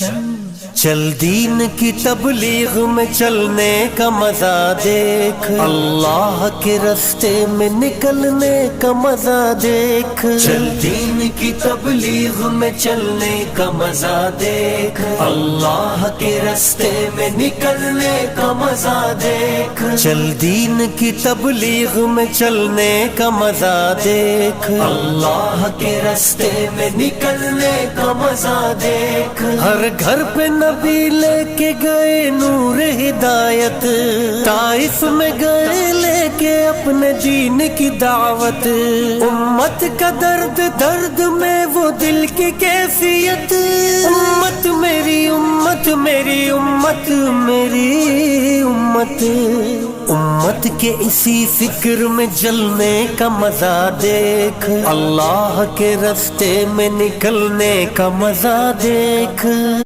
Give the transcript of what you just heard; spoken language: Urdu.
چل دین کی تبلیغ میں چلنے کا مزہ دیکھ، اللہ کے راستے میں نکلنے کا مزہ دیکھ، چل دین کی تبلیغ میں چلنے کا مزہ دیکھ، اللہ کے راستے میں نکلنے کا مزہ دیکھ، چل دین کی تبلیغ میں چلنے کا مزہ دیکھ، اللہ کے راستے میں نکلنے کا مزہ دیکھ، ہر گھر پہ نبی لے کے گئے نور ہدایت، طائف میں گئے لے کے اپنے دین کی دعوت، امت کا درد درد میں وہ دل کی کیفیت، امت میری امت میری امت میری امت، امت کے اسی فکر میں جلنے کا مزہ دیکھ، اللہ کے راستے میں نکلنے کا مزہ دیکھ۔